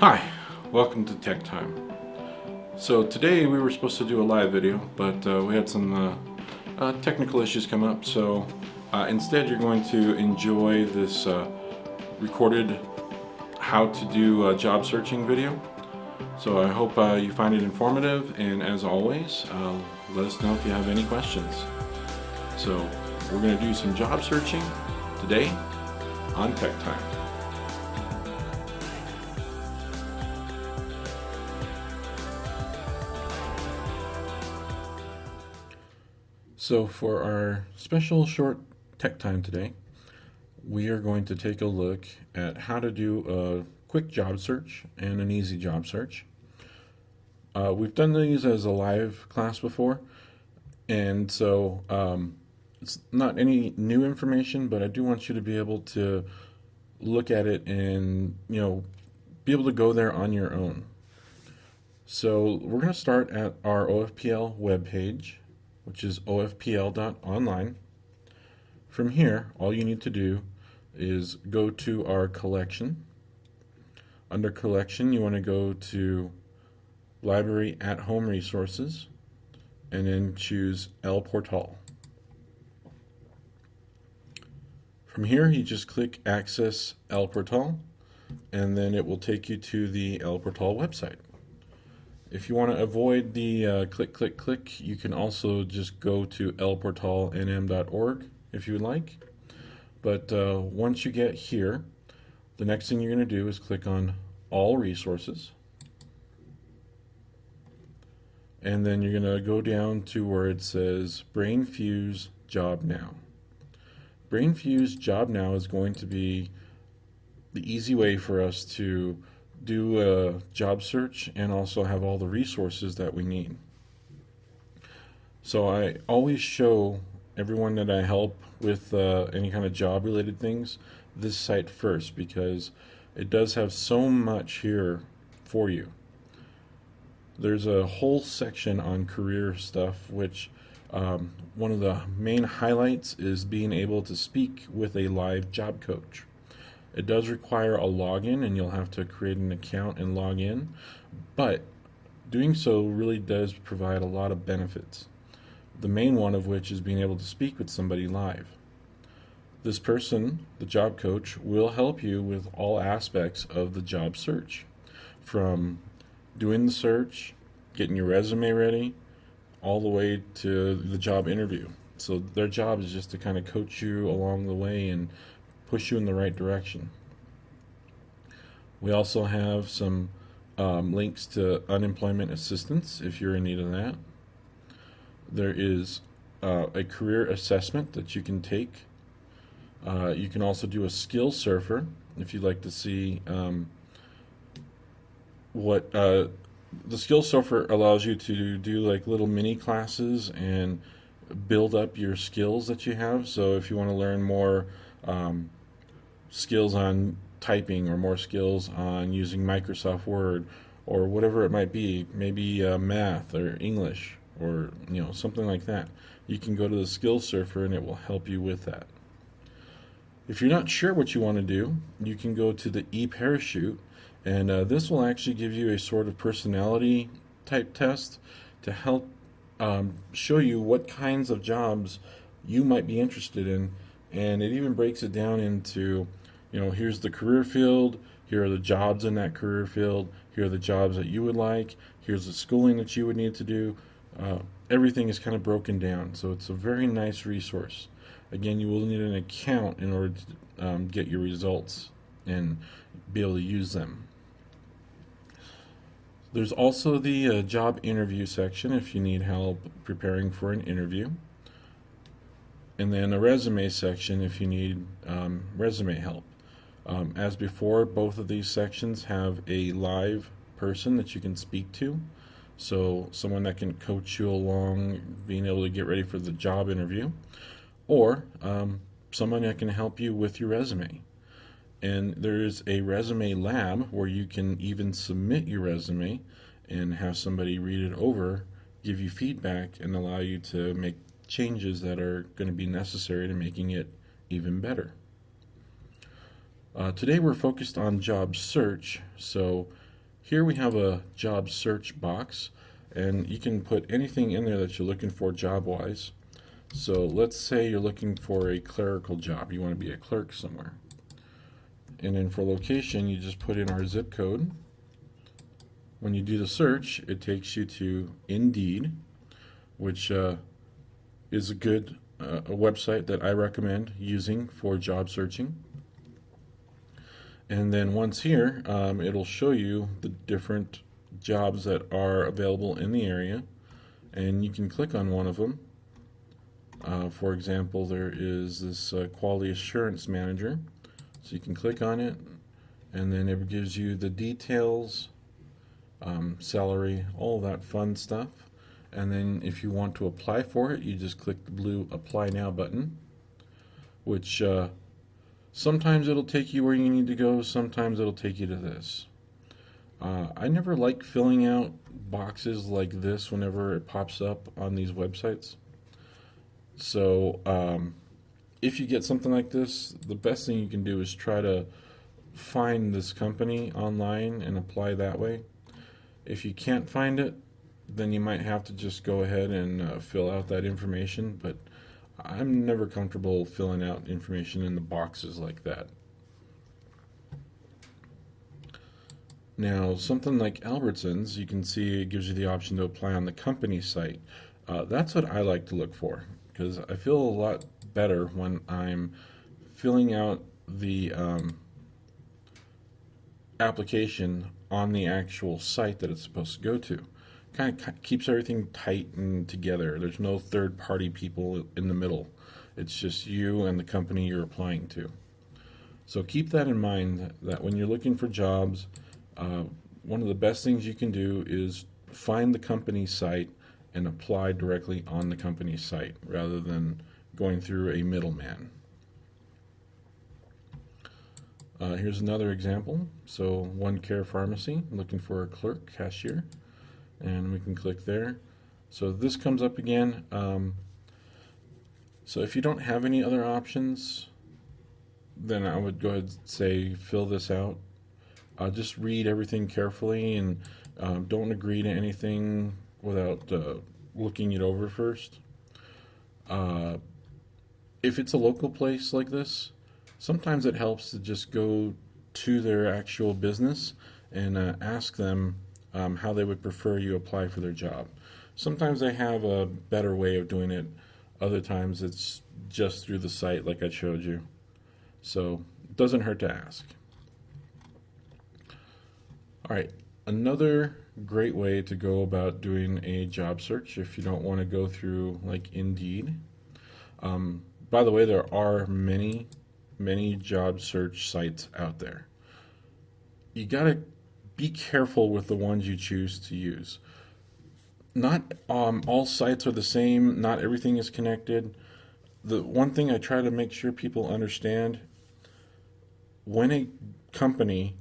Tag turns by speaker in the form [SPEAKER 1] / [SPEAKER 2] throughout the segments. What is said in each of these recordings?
[SPEAKER 1] Hi, welcome to Tech Time. So today we were supposed to do a live video, but we had some technical issues come up, so instead you're going to enjoy this recorded how to do job searching video. So I hope you find it informative, and as always, let us know if you have any questions. So we're going to do some job searching today on Tech Time. So for our special short Tech Time today, we are going to take a look at how to do a quick job search and an easy job search. We've done these as a live class before, and so it's not any new information, but I do want you to be able to look at it and be able to go there on your own. So we're going to start at our OFPL webpage, which is ofpl.online. From here, all you need to do is go to our collection. Under collection, you want to go to Library at Home Resources, and then choose El Portal. From here, you just click Access El Portal, and then it will take you to the El Portal website. If you want to avoid the click, you can also just go to elportalnm.org if you would like. But once you get here, the next thing you're going to do is click on All Resources. And then you're going to go down to where it says BrainFuse Job Now. BrainFuse Job Now is going to be the easy way for us to do a job search and also have all the resources that we need. So I always show everyone that I help with any kind of job related things this site first, because it does have so much here for you. There's a whole section on career stuff, which one of the main highlights is being able to speak with a live job coach. It does require a login, and you'll have to create an account and log in, but doing so really does provide a lot of benefits. The main one of which is being able to speak with somebody live. This person, the job coach, will help you with all aspects of the job search, from doing the search, getting your resume ready, all the way to the job interview. So their job is just to kind of coach you along the way and push you in the right direction. We also have some links to unemployment assistance if you're in need of that. There is a career assessment that you can take. You can also do a skill surfer if you'd like to see what the skill surfer allows you to do, like little mini classes and build up your skills that you have. So if you want to learn more skills on typing, or more skills on using Microsoft Word, or whatever it might be, maybe math or English, or something like that, you can go to the skill surfer and it will help you with that. If you're not sure what you want to do, you can go to the e-parachute, and this will actually give you a sort of personality type test to help show you what kinds of jobs you might be interested in. And it even breaks it down into, here's the career field, here are the jobs in that career field, here are the jobs that you would like, here's the schooling that you would need to do. Everything is kind of broken down, so it's a very nice resource. Again, you will need an account in order to get your results and be able to use them. There's also the job interview section if you need help preparing for an interview. And then a resume section if you need resume help. As before, both of these sections have a live person that you can speak to. So someone that can coach you along being able to get ready for the job interview, or someone that can help you with your resume. And there's a resume lab where you can even submit your resume and have somebody read it over, give you feedback, and allow you to make changes that are going to be necessary to making it even better. Today we're focused on job search, so Here we have a job search box, and you can put anything in there that you're looking for job-wise. So let's say you're looking for a clerical job. You want to be a clerk somewhere. And then for location, you just put in our zip code. When you do the search, it takes you to Indeed, which is a good a website that I recommend using for job searching. And then once here, it'll show you the different jobs that are available in the area, and you can click on one of them. For example, there is this quality assurance manager, so you can click on it, and then it gives you the details, salary, all that fun stuff. And then if you want to apply for it, you just click the blue Apply Now button, which sometimes it'll take you where you need to go, sometimes it'll take you to this. I never like filling out boxes like this whenever it pops up on these websites. So if you get something like this, the best thing you can do is try to find this company online and apply that way. If you can't find it, then you might have to just go ahead and fill out that information, but I'm never comfortable filling out information in the boxes like that. Now, something like Albertsons, you can see it gives you the option to apply on the company site. That's what I like to look for, because I feel a lot better when I'm filling out the application on the actual site that it's supposed to go to. Kind of keeps everything tight and together. There's no third-party people in the middle. It's just you and the company you're applying to. So keep that in mind, that when you're looking for jobs, one of the best things you can do is find the company site and apply directly on the company site rather than going through a middleman. Here's another example. So One Care Pharmacy, looking for a clerk, cashier, and we can click there. So this comes up again. So if you don't have any other options, then I would go ahead and say fill this out. Just read everything carefully, and don't agree to anything without looking it over first. If it's a local place like this, sometimes it helps to just go to their actual business and ask them how they would prefer you apply for their job. Sometimes they have a better way of doing it. Other times it's just through the site like I showed you. So it doesn't hurt to ask. All right, another great way to go about doing a job search if you don't want to go through like Indeed. By the way, there are many job search sites out there. You gotta be careful with the ones you choose to use. Not all sites are the same, not everything is connected. The one thing I try to make sure people understand, when a company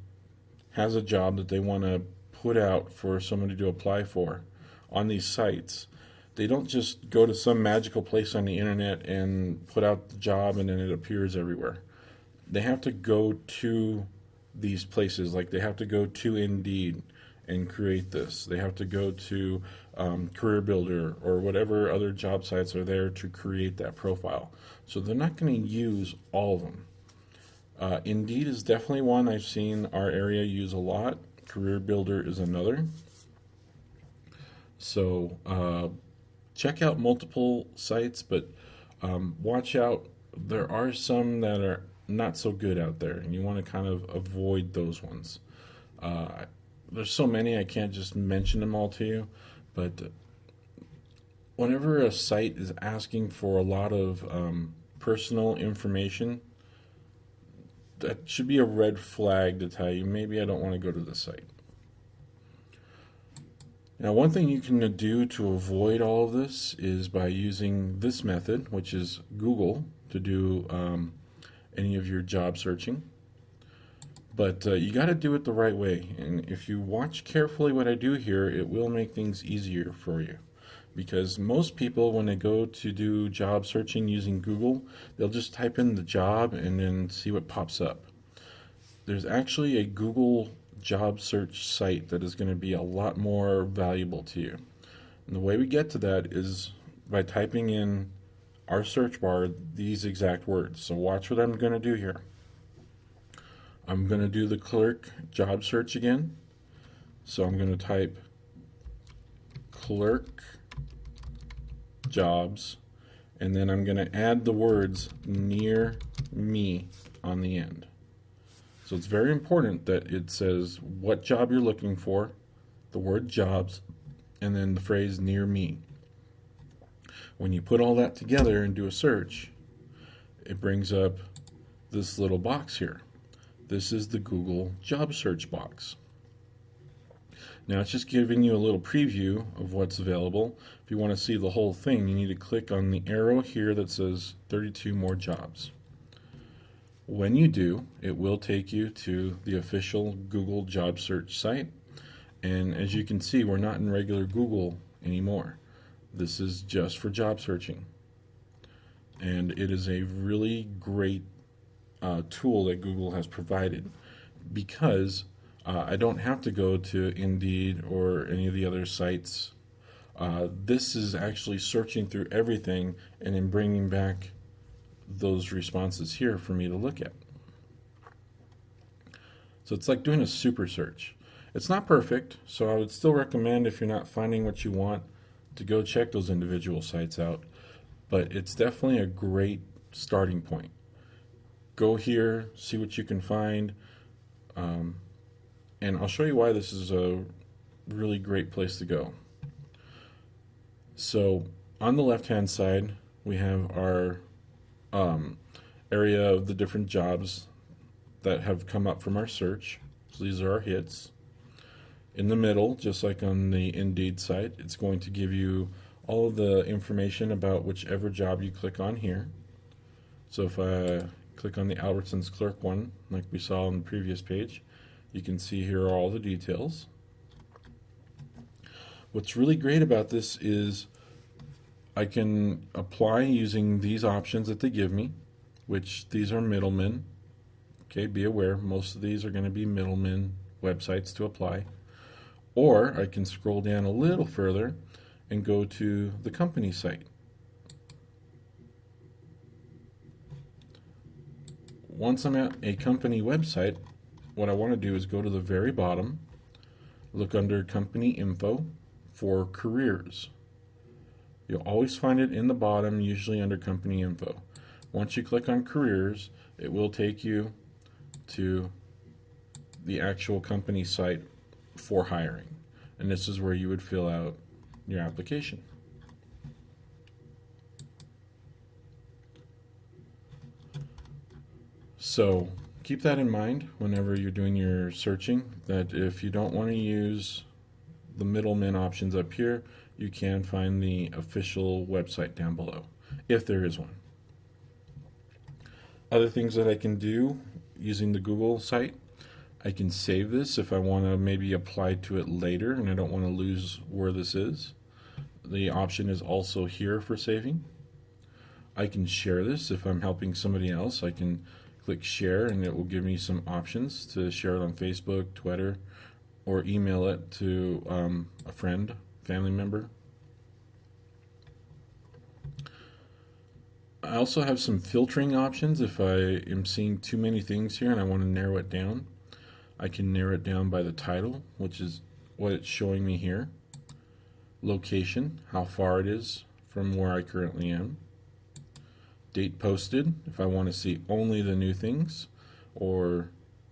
[SPEAKER 1] has a job that they want to put out for somebody to apply for on these sites, they don't just go to some magical place on the internet and put out the job and then it appears everywhere. They have to go to these places, like they have to go to Indeed and create this. They have to go to Career Builder or whatever other job sites are there to create that profile. So they're not going to use all of them. Indeed is definitely one I've seen our area use a lot. Career Builder is another. So check out multiple sites, but watch out. There are some that are not so good out there, and you want to kind of avoid those ones. There's so many, I can't just mention them all to you, but whenever a site is asking for a lot of personal information, that should be a red flag to tell you maybe I don't want to go to the site. Now, one thing you can do to avoid all of this is by using this method, which is Google, to do any of your job searching. But you got to do it the right way. And if you watch carefully what I do here, it will make things easier for you. Because most people, when they go to do job searching using Google, they'll just type in the job and then see what pops up. There's actually a Google job search site that is going to be a lot more valuable to you. And the way we get to that is by typing in our search bar these exact words. So watch what I'm going to do here. I'm going to do the clerk job search again. So I'm going to type clerk jobs, and then I'm going to add the words near me on the end. So it's very important that it says what job you're looking for, the word jobs, and then the phrase near me. When you put all that together and do a search, it brings up this little box here. This is the Google job search box. Now it's just giving you a little preview of what's available. If you want to see the whole thing, you need to click on the arrow here that says 32 more jobs. When you do, it will take you to the official Google job search site. And as you can see, we're not in regular Google anymore. This is just for job searching. And it is a really great tool that Google has provided, because I don't have to go to Indeed or any of the other sites. This is actually searching through everything and then bringing back those responses here for me to look at. So it's like doing a super search. It's not perfect, so I would still recommend, if you're not finding what you want, to go check those individual sites out. But it's definitely a great starting point. Go here, see what you can find, and I'll show you why this is a really great place to go. So on the left-hand side, we have our area of the different jobs that have come up from our search. So these are our hits. In the middle, just like on the Indeed site, it's going to give you all of the information about whichever job you click on here. So if I click on the Albertsons clerk one, like we saw on the previous page, you can see here are all the details. What's really great about this is I can apply using these options that they give me, which these are middlemen. Okay, be aware, most of these are going to be middlemen websites to apply. Or I can scroll down a little further and go to the company site. Once I'm at a company website, what I want to do is go to the very bottom, look under company info for careers. You'll always find it in the bottom, usually under company info. Once you click on careers, it will take you to the actual company site for hiring, and this is where you would fill out your application. So keep that in mind whenever you're doing your searching, that if you don't want to use the middleman options up here, you can find the official website down below, if there is one. Other things that I can do using the Google site, I can save this if I want to maybe apply to it later and I don't want to lose where this is. The option is also here for saving. I can share this if I'm helping somebody else. I can click share and it will give me some options to share it on Facebook, Twitter, or email it to a friend, family member. I also have some filtering options if I am seeing too many things here and I want to narrow it down. I can narrow it down by the title, which is what it's showing me here. Location, how far it is from where I currently am. Date posted, if I want to see only the new things, or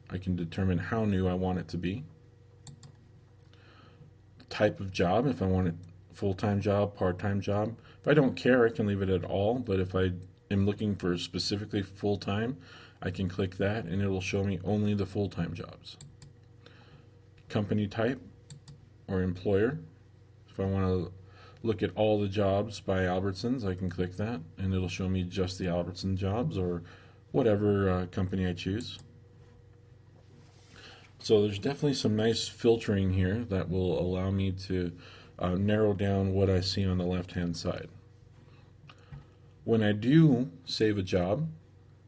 [SPEAKER 1] I can determine how new I want it to be. Type of job, if I want a full-time job, part-time job. If I don't care, I can leave it at all, but if I am looking for specifically full-time, I can click that and it will show me only the full-time jobs. Company type or employer. If I want to look at all the jobs by Albertsons, I can click that and it'll show me just the Albertson jobs or whatever company I choose. So there's definitely some nice filtering here that will allow me to narrow down what I see on the left-hand side. When I do save a job,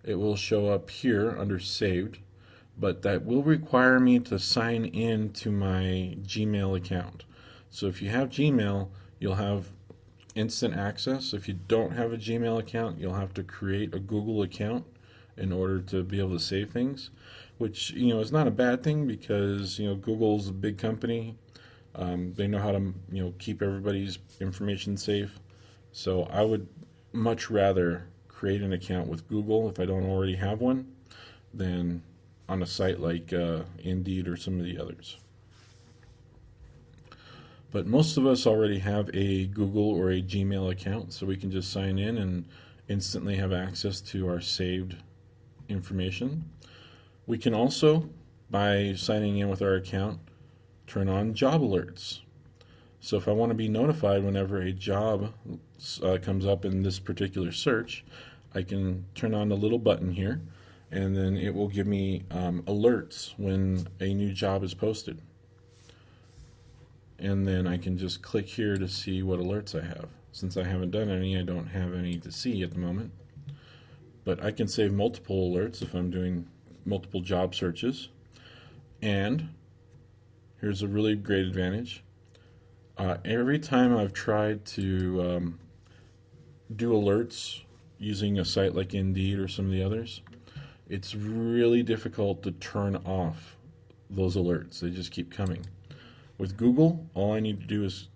[SPEAKER 1] it will show up here under saved. but that will require me to sign in to my Gmail account. So if you have Gmail, you'll have instant access. If you don't have a Gmail account, you'll have to create a Google account in order to be able to save things, which is not a bad thing because Google's a big company. They know how to keep everybody's information safe. So I would much rather create an account with Google if I don't already have one than on a site like Indeed or some of the others. But most of us already have a Google or a Gmail account, so we can just sign in and instantly have access to our saved information. We can also, by signing in with our account, turn on job alerts. So if I want to be notified whenever a job comes up in this particular search, I can turn on the little button here, and then it will give me alerts when a new job is posted. And then I can just click here to see what alerts I have. Since I haven't done any, I don't have any to see at the moment. But I can save multiple alerts if I'm doing multiple job searches. And here's a really great advantage. Every time I've tried to do alerts using a site like Indeed or some of the others, it's really difficult to turn off those alerts. They just keep coming. With Google, all I need to do is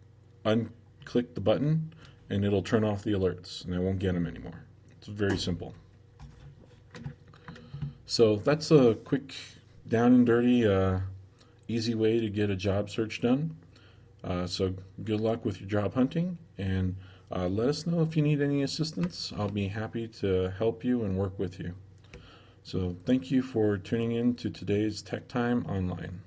[SPEAKER 1] unclick the button and it'll turn off the alerts and I won't get them anymore. It's very simple. So that's a quick, down and dirty, easy way to get a job search done. So good luck with your job hunting, and let us know if you need any assistance. I'll be happy to help you and work with you. So thank you for tuning in to today's Tech Time Online.